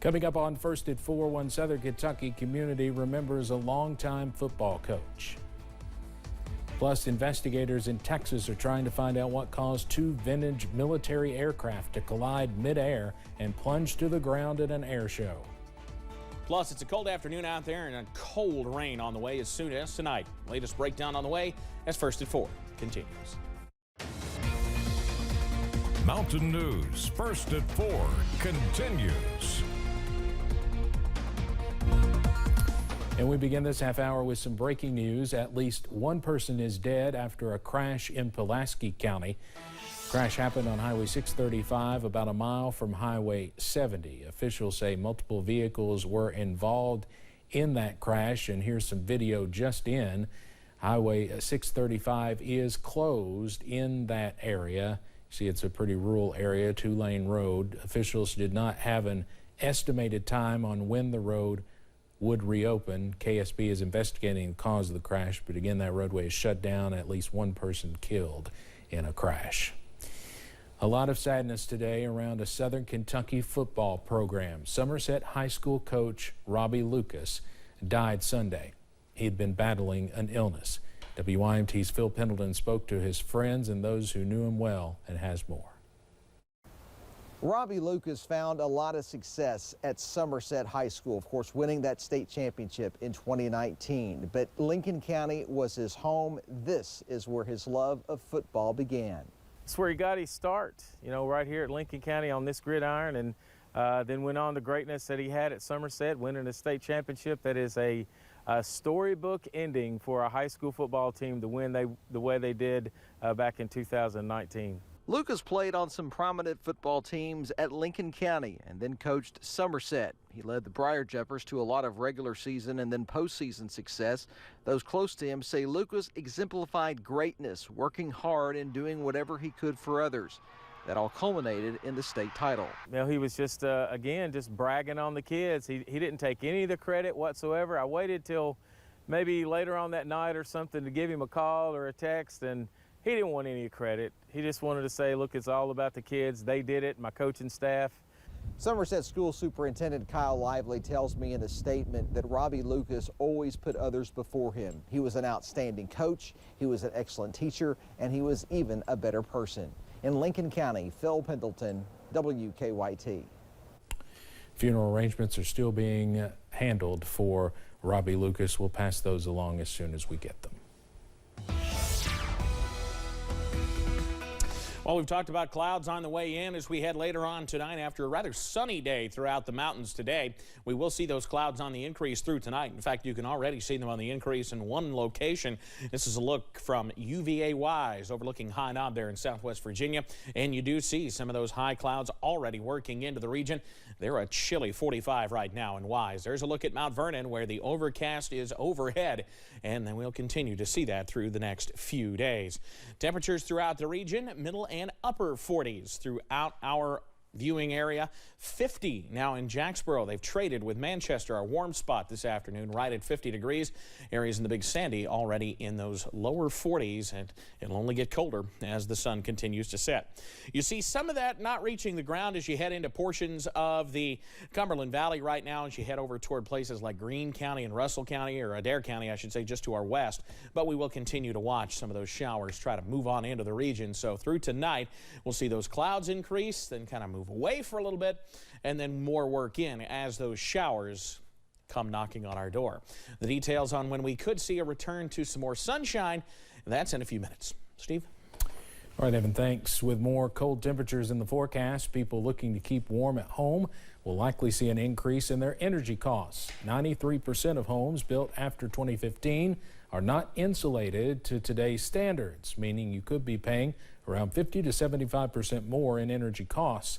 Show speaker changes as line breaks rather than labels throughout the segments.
Coming up on First at 4, one Southern Kentucky community remembers a longtime football coach. Plus, investigators in Texas are trying to find out what caused two vintage military aircraft to collide midair and plunge to the ground at an air show.
Plus, it's a cold afternoon out there and a cold rain on the way as soon as tonight. Latest breakdown on the way as First at 4 continues.
Mountain News First at 4 continues.
And we begin this half hour with some breaking news. At least one person is dead after a crash in Pulaski County. Crash happened on Highway 635 about a mile from Highway 70. Officials say multiple vehicles were involved in that crash, and here's some video just in. Highway 635 is closed in that area. See, it's a pretty rural area, two-lane road. Officials did not have an estimated time on when the road would reopen. KSB is investigating the cause of the crash, but again, that roadway is shut down. At least one person killed in a crash. A lot of sadness today around a Southern Kentucky football program. Somerset High School coach Robbie Lucas died Sunday. He had been battling an illness. WYMT's Phil Pendleton spoke to his friends and those who knew him well and has more.
Robbie Lucas found a lot of success at Somerset High School, of course, winning that state championship in 2019. But Lincoln County was his home. This is where his love of football began.
It's where he got his start, you know, right here at Lincoln County on this gridiron, and then went on to greatness that he had at Somerset, winning a state championship. That is a storybook ending for a high school football team to win the way they did back in 2019.
Lucas played on some prominent football teams at Lincoln County and then coached Somerset. He led the Briar Jumpers to a lot of regular season and then postseason success. Those close to him say Lucas exemplified greatness, working hard and doing whatever he could for others. That all culminated in the state title.
You know, he was just, again, just bragging on the kids. He didn't take any of the credit whatsoever. I waited till maybe later on that night or something to give him a call or a text, and he didn't want any credit. He just wanted to say, look, it's all about the kids. They did it, my coaching staff.
Somerset School Superintendent Kyle Lively tells me in a statement that Robbie Lucas always put others before him. He was an outstanding coach, he was an excellent teacher, and he was even a better person. In Lincoln County, Phil Pendleton, WKYT.
Funeral arrangements are still being handled for Robbie Lucas. We'll pass those along as soon as we get them.
Well, we've talked about clouds on the way in as we head later on tonight after a rather sunny day throughout the mountains today. We will see those clouds on the increase through tonight. In fact, you can already see them on the increase in one location. This is a look from UVA Wise overlooking High Knob there in Southwest Virginia. And you do see some of those high clouds already working into the region. They're a chilly 45 right now in Wise. There's a look at Mount Vernon where the overcast is overhead, and then we'll continue to see that through the next few days. Temperatures throughout the region, middle and upper 40s throughout our viewing area. 50 now in Jacksboro. They've traded with Manchester, our warm spot this afternoon, right at 50 degrees. Areas in the Big Sandy already in those lower 40s, and it'll only get colder as the sun continues to set. You see some of that not reaching the ground as you head into portions of the Cumberland Valley right now as you head over toward places like Greene County and Russell County, or Adair County, I should say, just to our west. But we will continue to watch some of those showers try to move on into the region. So through tonight, we'll see those clouds increase, then kind of move away for a little bit, and then more work in as those showers come knocking on our door. The details on when we could see a return to some more sunshine, that's in a few minutes. Steve?
All right, Evan, thanks. With more cold temperatures in the forecast, people looking to keep warm at home will likely see an increase in their energy costs. 93% of homes built after 2015 are not insulated to today's standards, meaning you could be paying around 50 to 75% more in energy costs.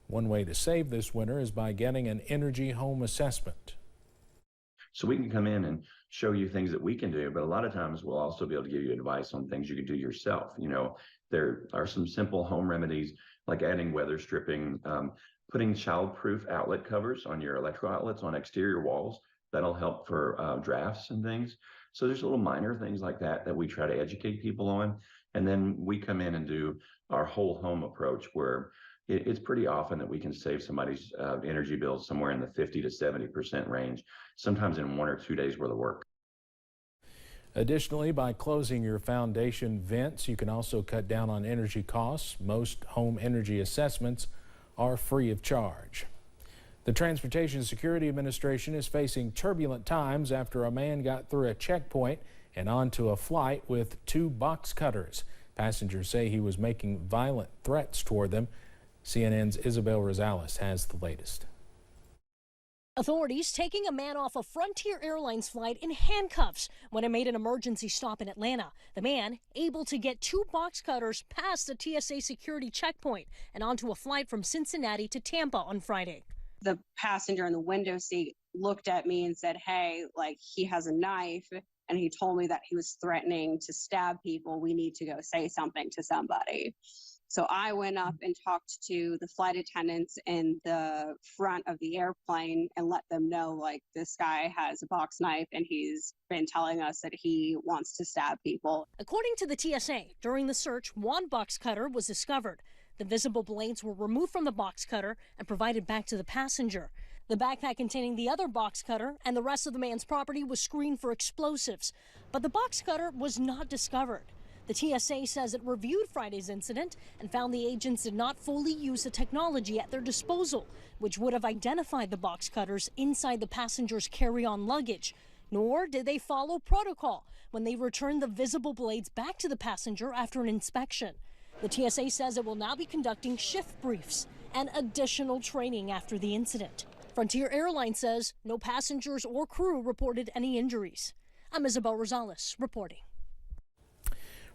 One way to save this winter is by getting an energy home assessment.
So we can come in and show you things that we can do, but a lot of times we'll also be able to give you advice on things you can do yourself. You know, there are some simple home remedies like adding weather stripping, putting child-proof outlet covers on your electrical outlets on exterior walls. That'll help for drafts and things. So there's little minor things like that that we try to educate people on. And then we come in and do our whole home approach where it's pretty often that we can save somebody's energy bills somewhere in the 50 to 70% range, sometimes in 1 or 2 days worth of work.
Additionally, by closing your foundation vents, you can also cut down on energy costs. Most home energy assessments are free of charge. The Transportation Security Administration is facing turbulent times after a man got through a checkpoint and onto a flight with 2 box cutters. Passengers say he was making violent threats toward them. CNN's Isabel Rosales has the latest.
Authorities taking a man off a Frontier Airlines flight in handcuffs when it made an emergency stop in Atlanta. The man able to get 2 box cutters past a TSA security checkpoint and onto a flight from Cincinnati to Tampa on Friday.
The passenger in the window seat looked at me and said, "Hey, like, he has a knife," and he told me that he was threatening to stab people. We need to go say something to somebody. So I went up and talked to the flight attendants in the front of the airplane and let them know, like, this guy has a box knife and he's been telling us that he wants to stab people.
According to the TSA, during the search, 1 box cutter was discovered. The visible blades were removed from the box cutter and provided back to the passenger. The backpack containing the other box cutter and the rest of the man's property was screened for explosives, but the box cutter was not discovered. The TSA says it reviewed Friday's incident and found the agents did not fully use the technology at their disposal, which would have identified the box cutters inside the passenger's carry-on luggage. Nor did they follow protocol when they returned the visible blades back to the passenger after an inspection. The TSA says it will now be conducting shift briefs and additional training after the incident. Frontier Airlines says no passengers or crew reported any injuries. I'm Isabel Rosales reporting.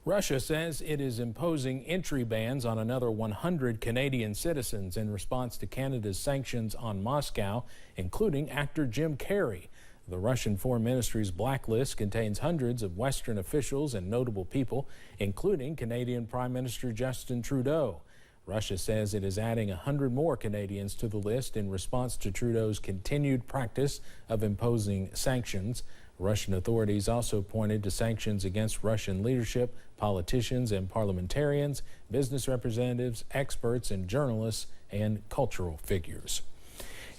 Russia says it is imposing entry bans on another 100 Canadian citizens in response to Canada's sanctions on Moscow, including actor Jim Carrey. The Russian Foreign Ministry's blacklist contains hundreds of Western officials and notable people, including Canadian Prime Minister Justin Trudeau. Russia says it is adding 100 more Canadians to the list in response to Trudeau's continued practice of imposing sanctions. Russian authorities also pointed to sanctions against Russian leadership, politicians and parliamentarians, business representatives, experts and journalists, and cultural figures.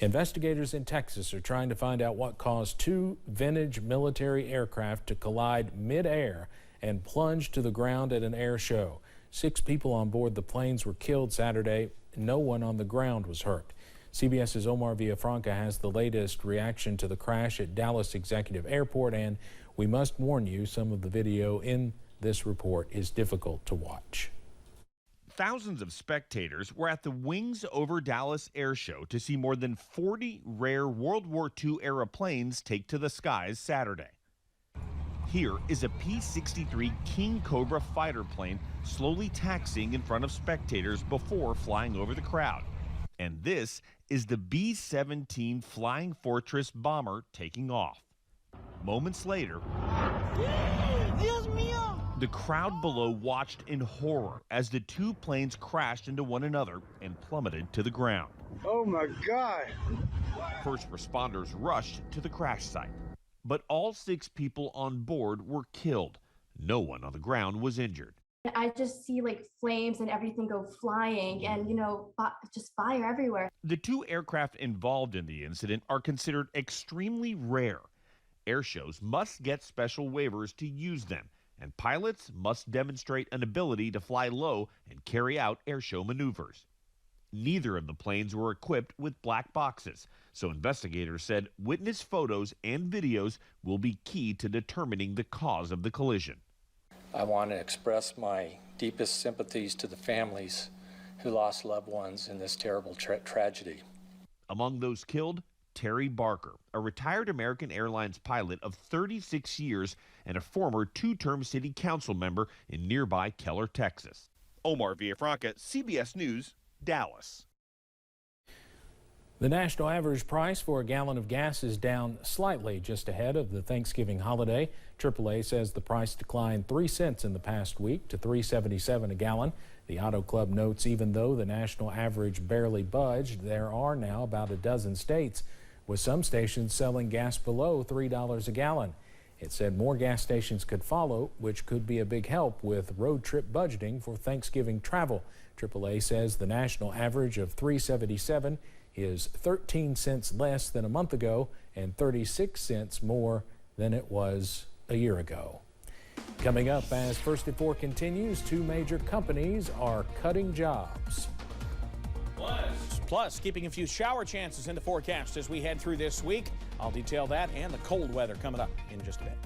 Investigators in Texas are trying to find out what caused 2 vintage military aircraft to collide mid-air and plunge to the ground at an air show. 6 people on board the planes were killed Saturday. No one on the ground was hurt. CBS's Omar Villafranca has the latest reaction to the crash at Dallas Executive Airport, and we must warn you, some of the video in this report is difficult to watch.
Thousands of spectators were at the Wings Over Dallas Air Show to see more than 40 rare World War II era planes take to the skies Saturday. Here is a P-63 King Cobra fighter plane slowly taxiing in front of spectators before flying over the crowd. And this is the B-17 Flying Fortress bomber taking off. Moments later, the crowd below watched in horror as the 2 planes crashed into one another and plummeted to the ground.
Oh my God!
First responders rushed to the crash site, but all 6 people on board were killed. No one on the ground was injured.
I just see like flames and everything go flying and, just fire everywhere.
The 2 aircraft involved in the incident are considered extremely rare. Air shows must get special waivers to use them, and pilots must demonstrate an ability to fly low and carry out airshow maneuvers. Neither of the planes were equipped with black boxes, so investigators said witness photos and videos will be key to determining the cause of the collision.
I want to express my deepest sympathies to the families who lost loved ones in this terrible tragedy.
Among those killed, Terry Barker, a retired American Airlines pilot of 36 years and a former 2-term city council member in nearby Keller, Texas. Omar Villafranca, CBS News, Dallas.
The national average price for a gallon of gas is down slightly just ahead of the Thanksgiving holiday. AAA says the price declined 3 cents in the past week to $3.77 a gallon. The Auto Club notes even though the national average barely budged, there are now about a dozen states with some stations selling gas below $3 a gallon. It said more gas stations could follow, which could be a big help with road trip budgeting for Thanksgiving travel. AAA says the national average of $3.77 is 13 cents less than a month ago and 36 cents more than it was a year ago. Coming up, as First at 4 continues, 2 major companies are cutting jobs.
Plus, keeping a few shower chances in the forecast as we head through this week. I'll detail that and the cold weather coming up in just a bit.